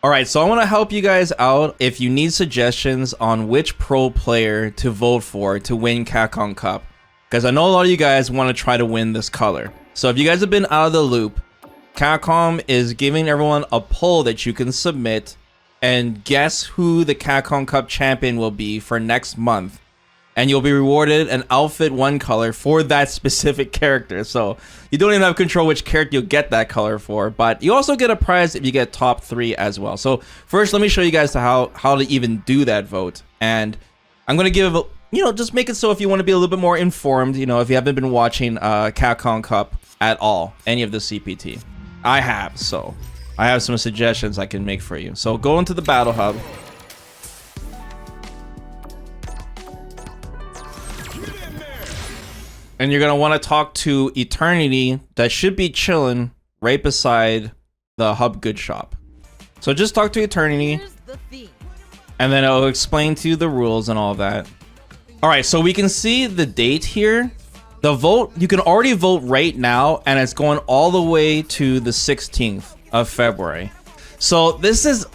All right, so I want to help you guys out if you need suggestions on which pro player to vote for to win Capcom Cup, because I know a lot of you guys want to try to win this color. So if you guys have been out of the loop, Capcom is giving everyone a poll that you can submit and guess who the Capcom Cup champion will be for next month. And you'll be rewarded an outfit one color for that specific character. So you don't even have control which character you'll get that color for, but you also get a prize if you get top 3 as well. So first, let me show you guys how to even do that vote. And I'm going to give, just make it so if you want to be a little bit more informed, if you haven't been watching Capcom Cup at all, any of the CPT. I have, so I have some suggestions I can make for you. So go into the Battle Hub. And you're going to want to talk to Eternity that should be chilling right beside the Hub Good Shop. So just talk to Eternity and then it'll explain to you the rules and all of that. All right, so we can see the date here. The vote, you can already vote right now and it's going all the way to the 16th of February. So this is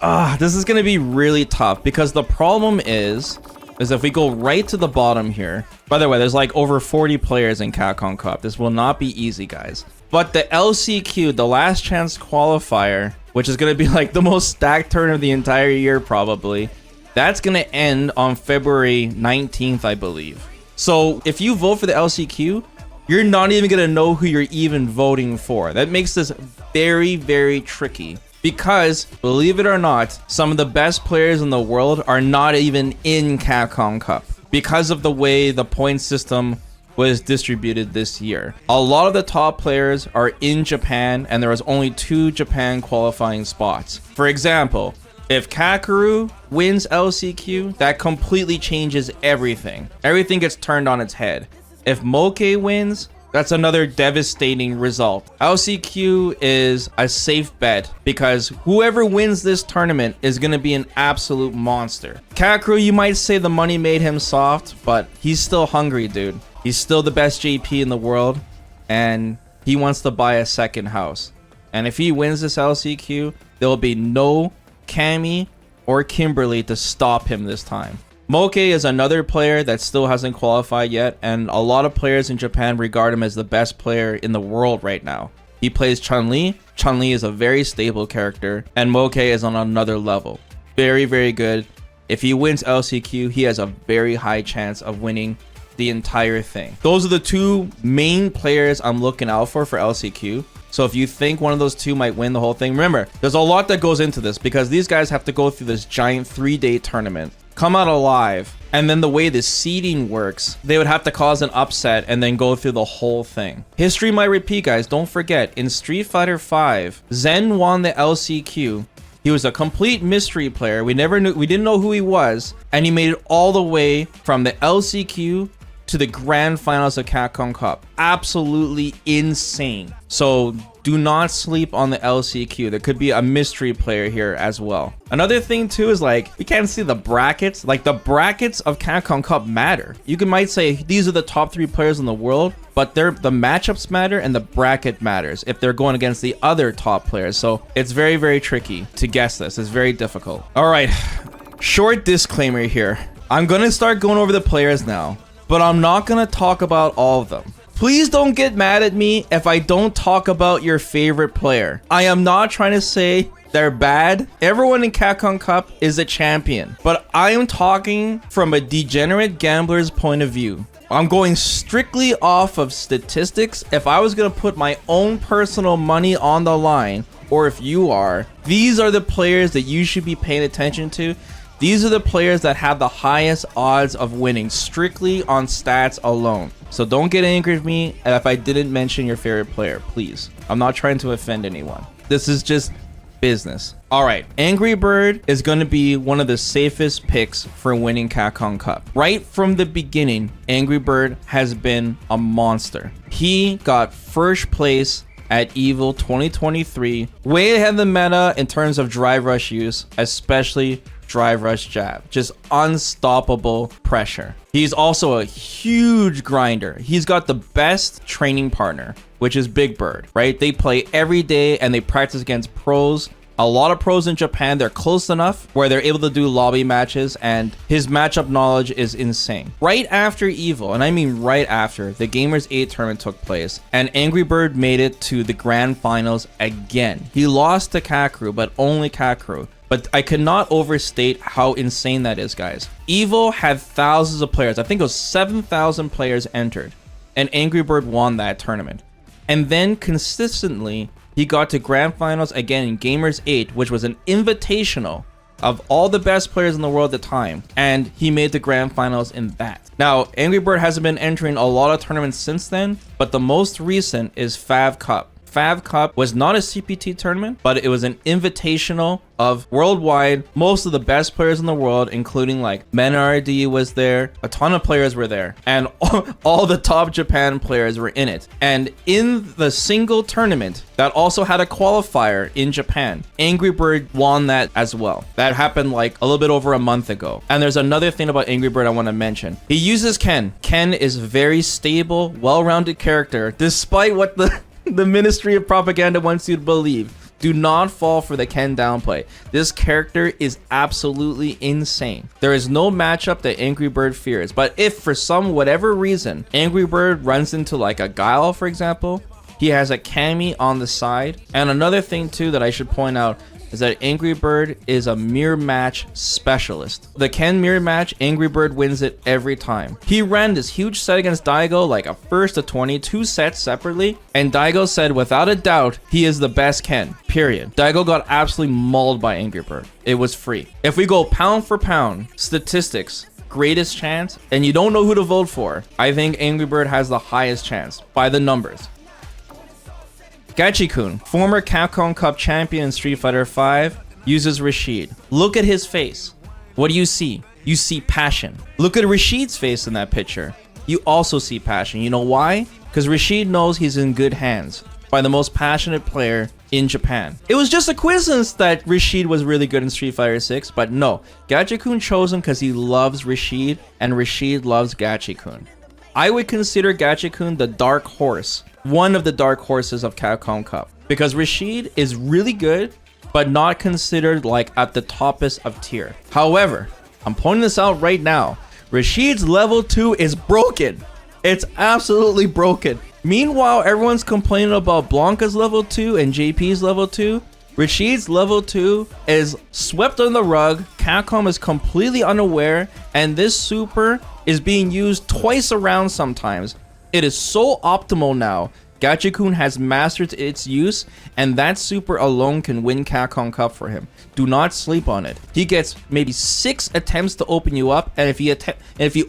going to be really tough because the problem is if we go right to the bottom here. By the way, there's like over 40 players in Capcom Cup. This will not be easy, guys. But the LCQ, the last chance qualifier, which is going to be like the most stacked turn of the entire year probably, that's going to end on February 19th, I believe. So if you vote for the LCQ, you're not even going to know who you're even voting for. That makes this very, very tricky. Because, believe it or not, some of the best players in the world are not even in Capcom Cup because of the way the point system was distributed this year. A lot of the top players are in Japan and there was only 2 Japan qualifying spots. For example, if Kakeru wins LCQ, that completely changes everything. Everything gets turned on its head. If Moke wins, that's another devastating result. LCQ is a safe bet because whoever wins this tournament is going to be an absolute monster. Kakeru, you might say the money made him soft, but he's still hungry, dude. He's still the best JP in the world, and he wants to buy a second house. And if he wins this LCQ, there will be no Cammy or Kimberly to stop him this time. Moke is another player that still hasn't qualified yet, and a lot of players in Japan regard him as the best player in the world right now. He plays Chun-Li. Chun-Li is a very stable character, and Moke is on another level. Very, very good. If he wins LCQ, he has a very high chance of winning the entire thing. Those are the 2 main players I'm looking out for LCQ. So if you think one of those 2 might win the whole thing, remember, there's a lot that goes into this because these guys have to go through this giant 3-day tournament, come out alive, and then the way the seeding works, they would have to cause an upset and then go through the whole thing. History might repeat, guys. Don't forget, in Street Fighter V, Zen won the LCQ. He was a complete mystery player. We didn't know who he was, and he made it all the way from the LCQ to the grand finals of Capcom Cup. Absolutely insane. So do not sleep on the LCQ. There could be a mystery player here as well. Another thing too is like, you can't see the brackets. Like the brackets of Capcom Cup matter. You might say these are the top 3 players in the world, but the matchups matter and the bracket matters if they're going against the other top players. So it's very, very tricky to guess this. It's very difficult. All right, short disclaimer here. I'm gonna start going over the players now, but I'm not gonna talk about all of them. Please don't get mad at me if I don't talk about your favorite player. I am not trying to say they're bad. Everyone in Capcom Cup is a champion, but I am talking from a degenerate gambler's point of view. I'm going strictly off of statistics. If I was gonna put my own personal money on the line, or if you are, these are the players that you should be paying attention to. These are the players that have the highest odds of winning strictly on stats alone. So don't get angry at me if I didn't mention your favorite player, please. I'm not trying to offend anyone. This is just business. All right, Angry Bird is going to be one of the safest picks for winning Capcom Cup. Right from the beginning, Angry Bird has been a monster. He got first place at EVIL 2023, way ahead of the meta in terms of drive rush use, especially drive rush jab. Just unstoppable pressure. He's also a huge grinder. He's got the best training partner, which is Big Bird, right? They play every day and they practice against pros A lot of pros in Japan, they're close enough where they're able to do lobby matches, and his matchup knowledge is insane. Right after EVO, and I mean right after, the Gamers 8 tournament took place, and Angry Bird made it to the grand finals again. He lost to Kakeru, but only Kakeru. But I cannot overstate how insane that is, guys. EVO had thousands of players. I think it was 7,000 players entered, and Angry Bird won that tournament. And then consistently, he got to grand finals again in Gamers 8, which was an invitational of all the best players in the world at the time, and he made the grand finals in that. Now, Angry Bird hasn't been entering a lot of tournaments since then, but the most recent is Fav Cup. Fav Cup was not a CPT tournament, but it was an invitational of worldwide, most of the best players in the world, including like Men-RD was there, a ton of players were there, and all the top Japan players were in it. And in the single tournament that also had a qualifier in Japan, Angry Bird won that as well. That happened like a little bit over a month ago. And there's another thing about Angry Bird I want to mention. He uses Ken. Ken is a very stable, well-rounded character, despite what the Ministry of Propaganda wants you to believe. Do not fall for the Ken downplay. This character is absolutely insane. There is no matchup that Angry Bird fears. But if for some whatever reason Angry Bird runs into like a Guile, for example, he has a Cammy on the side. And another thing too that I should point out is that Angry Bird is a mirror match specialist. The Ken mirror match, Angry Bird wins it every time. He ran this huge set against Daigo, like a first to 20, 2 sets separately, and Daigo said without a doubt he is the best Ken, period. Daigo got absolutely mauled by Angry Bird. It was free. If we go pound for pound, statistics, greatest chance, and you don't know who to vote for, I think Angry Bird has the highest chance by the numbers. Gachikun, former Capcom Cup champion in Street Fighter V, uses Rashid. Look at his face. What do you see? You see passion. Look at Rashid's face in that picture. You also see passion. You know why? Because Rashid knows he's in good hands by the most passionate player in Japan. It was just a coincidence that Rashid was really good in Street Fighter 6, but no. Gachikun chose him because he loves Rashid, and Rashid loves Gachikun. I would consider Gachikun the dark horse. One of the dark horses of Capcom Cup, because Rashid is really good but not considered like at the toppest of tier. However, I'm pointing this out right now, Rashid's level 2 is broken. It's absolutely broken. Meanwhile, everyone's complaining about Blanca's level 2 and JP's level 2. Rashid's level 2 is swept on the rug. Capcom is completely unaware, and this super is being used twice around sometimes. It is so optimal now. Gachikun has mastered its use, and that super alone can win Capcom Cup for him. Do not sleep on it. He gets maybe 6 attempts to open you up, and if he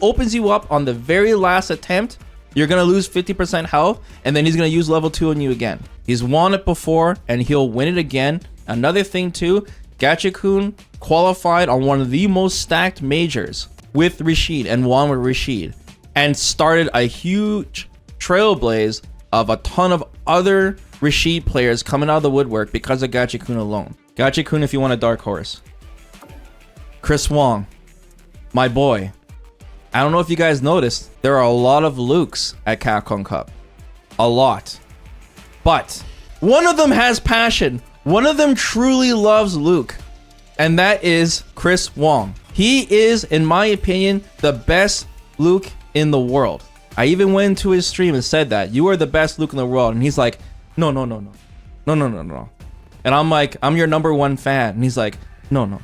opens you up on the very last attempt, you're gonna lose 50% health, and then he's gonna use level 2 on you again. He's won it before, and he'll win it again. Another thing too, Gachikun qualified on one of the most stacked majors with Rashid and won with Rashid, and started a huge trailblaze of a ton of other Rashid players coming out of the woodwork because of Gachikun alone. Gachikun, if you want a dark horse. Chris Wong, my boy. I don't know if you guys noticed, there are a lot of Lukes at Capcom Cup. A lot. But one of them has passion. One of them truly loves Luke. And that is Chris Wong. He is, in my opinion, the best Luke in the world. I even went into his stream and said that you are the best Luke in the world, and he's like, no. And I'm like, I'm your #1 fan, and he's like, no.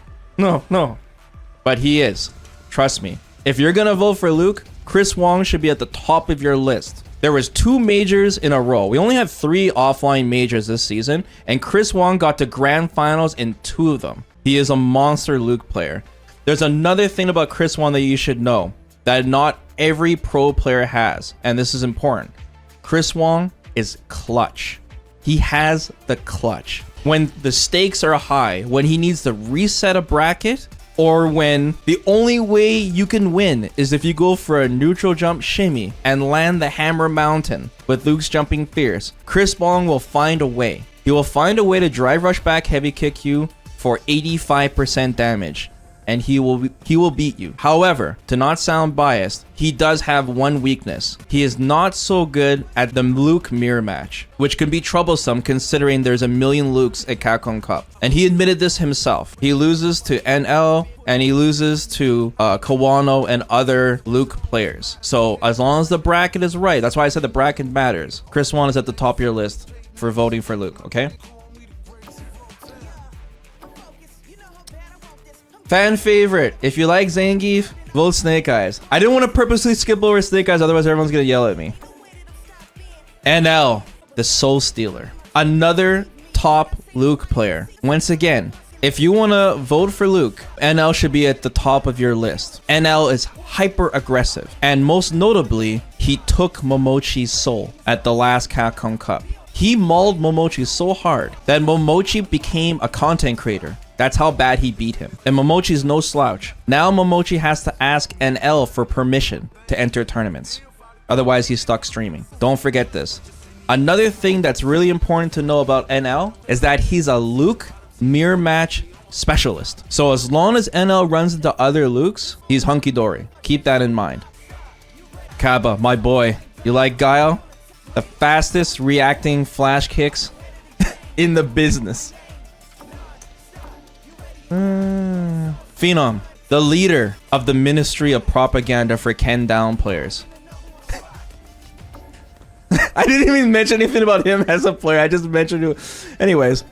But he is. Trust me. If you're gonna vote for Luke, Chris Wong should be at the top of your list. There was 2 majors in a row. We only have 3 offline majors this season, and Chris Wong got to grand finals in 2 of them. He is a monster Luke player. There's another thing about Chris Wong that you should know that not every pro player has, and this is important. Chris Wong is clutch. He has the clutch. When the stakes are high, when he needs to reset a bracket, or when the only way you can win is if you go for a neutral jump shimmy and land the hammer mountain with Luke's jumping fierce, Chris Wong will find a way. He will find a way to drive rush back heavy kick you for 85% damage. and he will beat you. However, to not sound biased, he does have one weakness. He is not so good at the Luke mirror match, which can be troublesome considering there's a million Lukes at Capcom Cup. And he admitted this himself. He loses to NL and he loses to Kawano and other Luke players. So as long as the bracket is right, that's why I said the bracket matters. Chris Wong is at the top of your list for voting for Luke, okay? Fan favorite. If you like Zangief, vote Snake Eyes. I didn't want to purposely skip over Snake Eyes, otherwise everyone's gonna yell at me. NL, the Soul Stealer. Another top Luke player. Once again, if you want to vote for Luke, NL should be at the top of your list. NL is hyper aggressive, and most notably, he took Momochi's soul at the last Capcom Cup. He mauled Momochi so hard that Momochi became a content creator. That's how bad he beat him. And Momochi's no slouch. Now Momochi has to ask NL for permission to enter tournaments. Otherwise, he's stuck streaming. Don't forget this. Another thing that's really important to know about NL is that he's a Luke mirror match specialist. So as long as NL runs into other Lukes, he's hunky-dory. Keep that in mind. Kaba, my boy. You like Guile? The fastest reacting flash kicks in the business. Phenom, the leader of the Ministry of Propaganda for Ken Down players. I didn't even mention anything about him as a player. I just mentioned you. Anyways,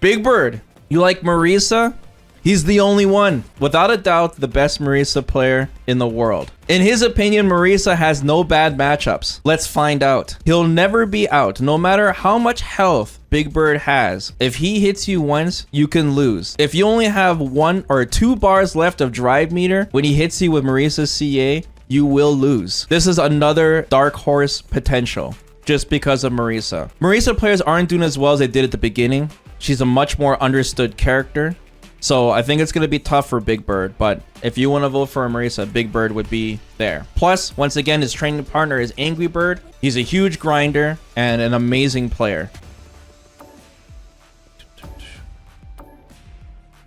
Big Bird, you like Marisa? He's the only one. Without a doubt, the best Marisa player in the world. In his opinion, Marisa has no bad matchups. Let's find out. He'll never be out, no matter how much health Big Bird has. If he hits you once, you can lose. If you only have 1 or 2 bars left of drive meter, when he hits you with Marisa's CA, you will lose. This is another dark horse potential, just because of Marisa. Marisa players aren't doing as well as they did at the beginning. She's a much more understood character. So I think it's going to be tough for Big Bird, but if you want to vote for Marisa, Big Bird would be there. Plus, once again, his training partner is Angry Bird. He's a huge grinder and an amazing player.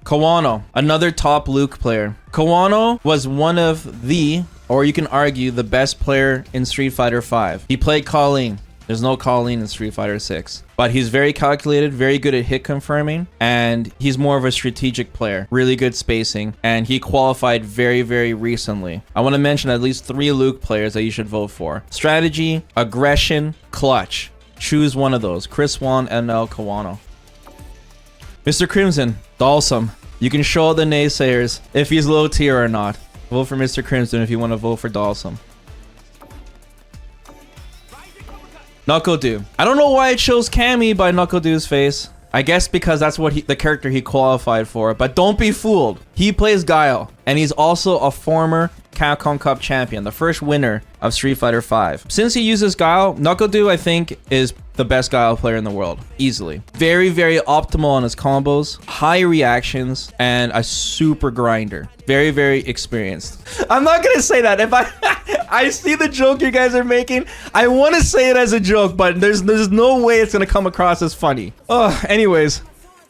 Kawano, another top Luke player. Kawano was one of the, or you can argue, the best player in Street Fighter V. He played Colleen. There's no Colleen in Street Fighter 6. But he's very calculated, very good at hit confirming, and he's more of a strategic player. Really good spacing, and he qualified very, very recently. I want to mention at least 3 Luke players that you should vote for. Strategy, aggression, clutch. Choose one of those. Chris Wong, NL, Kawano. Mr. Crimson, Dalsum. You can show the naysayers if he's low tier or not. Vote for Mr. Crimson if you want to vote for Dalsum. Knuckle-Doo. I don't know why it shows Cammy by Knuckle-Doo's face. I guess because that's what the character he qualified for. But don't be fooled. He plays Guile. And he's also a former Capcom Cup champion. The first winner of Street Fighter V. Since he uses Guile, Knuckle-Doo, I think, is the best Guile player in the world. Easily. Very, very optimal on his combos. High reactions. And a super grinder. Very, very experienced. I'm not going to say that. If I see the joke you guys are making, I want to say it as a joke, but there's no way it's going to come across as funny. Anyways,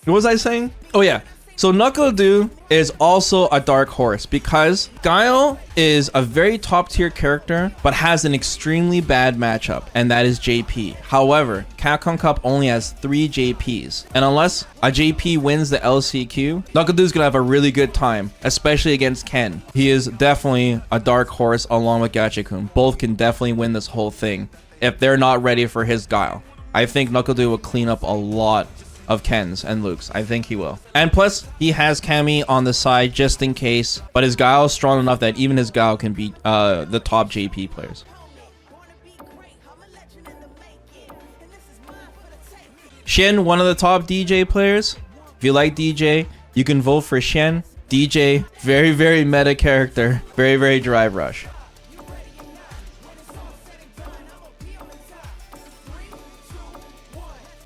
what was I saying? Oh, yeah. So Knuckle-Doo is also a dark horse because Guile is a very top tier character, but has an extremely bad matchup, and that is JP. However, Capcom Cup only has 3 JPs, and unless a JP wins the LCQ, Knuckle-Doo's gonna have a really good time, especially against Ken. He is definitely a dark horse along with Gachikun. Both can definitely win this whole thing if they're not ready for his Guile. I think Knuckle-Doo will clean up a lot of Ken's and Luke's. I think he will. And plus, he has Cammy on the side just in case, but his Guile is strong enough that even his Guile can beat the top JP players. Shen, one of the top DJ players. If you like DJ, you can vote for Shen. DJ, very, very meta character. Very, very drive rush.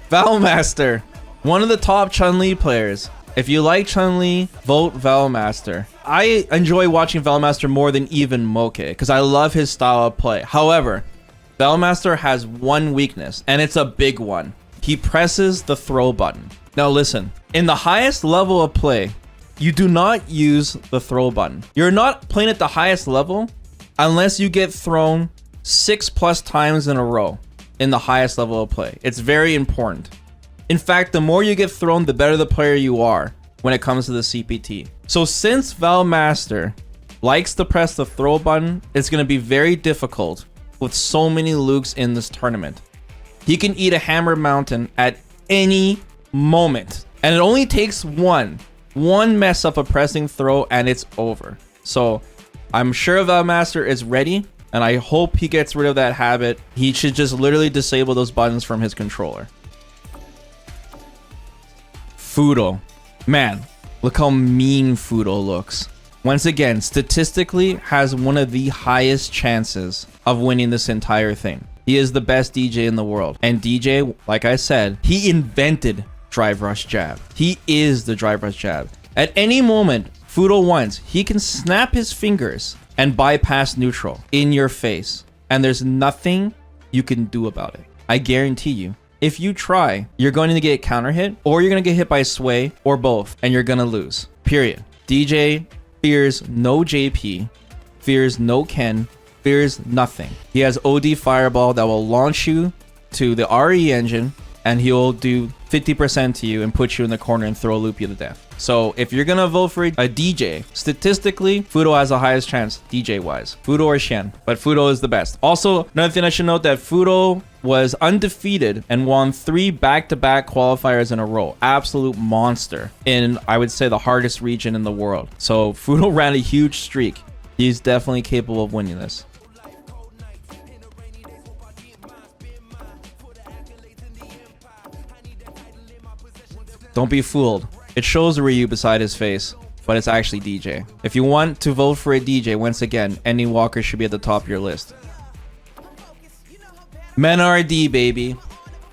Valmaster, one of the top Chun-Li players. If you like Chun-Li, vote Valmaster. I enjoy watching Valmaster more than even Moke because I love his style of play. However, Valmaster has one weakness, and it's a big one. He presses the throw button. Now listen, in the highest level of play, you do not use the throw button. You're not playing at the highest level unless you get thrown 6+ times in a row in the highest level of play. It's very important. In fact, the more you get thrown, the better the player you are when it comes to the CPT. So since Valmaster likes to press the throw button, it's going to be very difficult with so many Lukes in this tournament. He can eat a hammer mountain at any moment. And it only takes one mess up of pressing throw and it's over. So I'm sure Valmaster is ready, and I hope he gets rid of that habit. He should just literally disable those buttons from his controller. Fudo. Man, look how mean Fudo looks. Once again, statistically has one of the highest chances of winning this entire thing. He is the best DJ in the world. And DJ, like I said, he invented drive rush jab. He is the drive rush jab. At any moment, Fudo wants, he can snap his fingers and bypass neutral in your face. And there's nothing you can do about it. I guarantee you. If you try, you're going to get counter hit, or you're going to get hit by sway, or both, and you're going to lose. Period. DJ fears no JP, fears no Ken, fears nothing. He has OD Fireball that will launch you to the RE engine, and he'll do 50% to you and put you in the corner and throw loop you to death. So if you're gonna vote for a DJ, statistically, Fudo has the highest chance, DJ-wise. Fudo or Xian, but Fudo is the best. Also, another thing I should note that Fudo was undefeated and won 3 back-to-back qualifiers in a row. Absolute monster in, I would say, the hardest region in the world. So Fudo ran a huge streak. He's definitely capable of winning this. Don't be fooled. It shows Ryu beside his face, but it's actually DJ. If you want to vote for a DJ, once again, Andy Walker should be at the top of your list. Men RD, baby.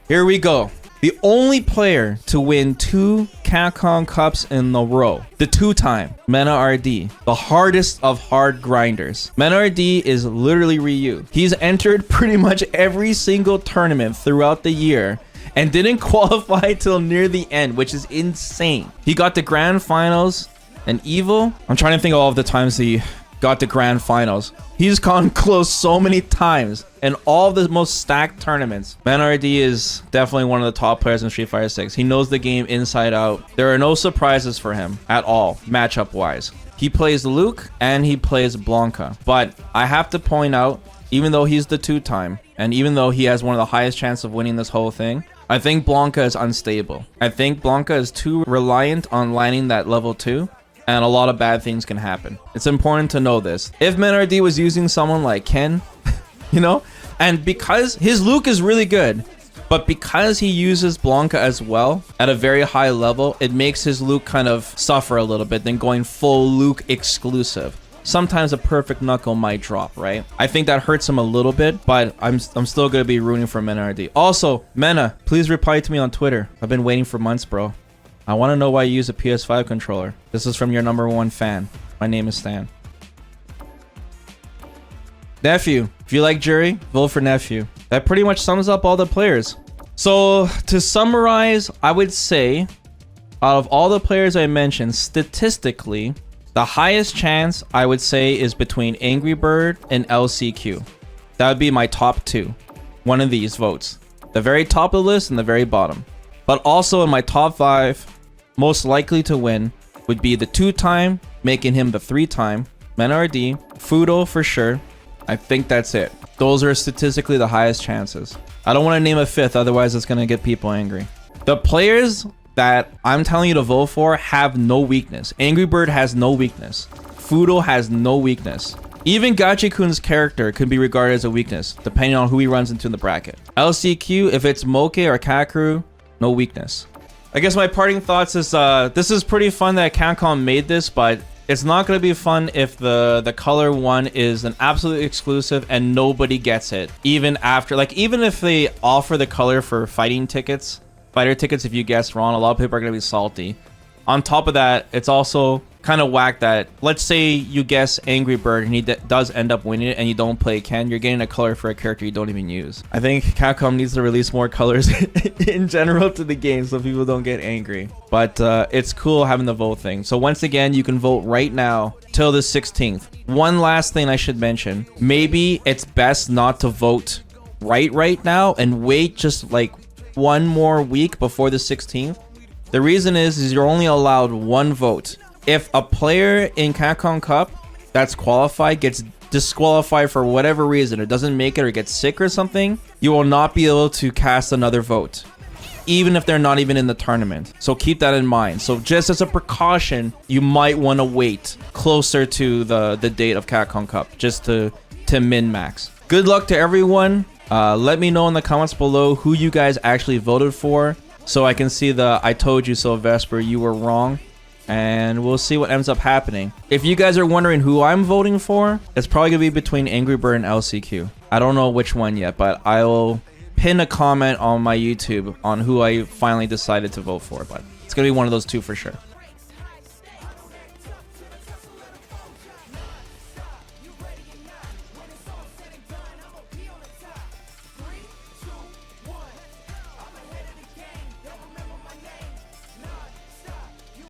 Here we go. The only player to win 2 Capcom Cups in a row. The 2-time Mena RD. The hardest of hard grinders. Mena RD is literally Ryu. He's entered pretty much every single tournament throughout the year and didn't qualify till near the end, which is insane. He got the grand finals and Evil. I'm trying to think of all of the times he got the grand finals. He's gone close so many times in all of the most stacked tournaments. Man RD is definitely one of the top players in Street Fighter 6. He knows the game inside out. There are no surprises for him at all, matchup wise. He plays Luke and he plays Blanca. But I have to point out, even though he's the 2-time, and even though he has one of the highest chances of winning this whole thing, I think Blanca is unstable. I think Blanca is too reliant on landing that level 2, and a lot of bad things can happen. It's important to know this. If Menardi was using someone like Ken, you know, and because his Luke is really good, but because he uses Blanca as well at a very high level, it makes his Luke kind of suffer a little bit than going full Luke exclusive. Sometimes a perfect knuckle might drop, right? I think that hurts him a little bit, but I'm still going to be rooting for Menardi. Also, Mena, please reply to me on Twitter. I've been waiting for months, bro. I want to know why you use a PS5 controller. This is from your #1 fan. My name is Stan. Nephew. If you like Jury, vote for Nephew. That pretty much sums up all the players. So, to summarize, I would say, out of all the players I mentioned, statistically, the highest chance, I would say, is between Angry Bird and LCQ. That would be my top 2. One of these votes. The very top of the list and the very bottom. But also in my top 5, most likely to win would be the 2-time, making him the 3-time, Menardi, Fudo for sure. I think that's it. Those are statistically the highest chances. I don't want to name a 5th, otherwise it's going to get people angry. The players that I'm telling you to vote for have no weakness. Angry Bird has no weakness. Fudo has no weakness. Even Gachikun's character could be regarded as a weakness, depending on who he runs into in the bracket. LCQ, if it's Moke or Kakeru, no weakness. I guess my parting thoughts is this is pretty fun that Capcom made this, but it's not going to be fun if the color one is an absolute exclusive and nobody gets it. Even after, like, even if they offer the color for fighter tickets, if you guess wrong, a lot of people are going to be salty. On top of that, it's also kind of whack that, let's say you guess Angry Bird and he does end up winning it and you don't play Ken, you're getting a color for a character you don't even use. I think Capcom needs to release more colors in general to the game so people don't get angry. But it's cool having the vote thing. So once again, you can vote right now till the 16th. One last thing I should mention, maybe it's best not to vote right now and wait just like one more week before the 16th. The reason is you're only allowed one vote. If a player in Capcom Cup that's qualified gets disqualified for whatever reason, it doesn't make it or gets sick or something, you will not be able to cast another vote, even if they're not even in the tournament. So keep that in mind. So just as a precaution, you might want to wait closer to the date of Capcom Cup just to min-max. Good luck to everyone. Let me know in the comments below who you guys actually voted for so I can see the I told you so, Vesper, you were wrong. And we'll see what ends up happening. If you guys are wondering who I'm voting for, it's probably gonna be between Angry Bird and LCQ. I don't know which one yet, but I'll pin a comment on my YouTube on who I finally decided to vote for, but it's gonna be one of those two for sure.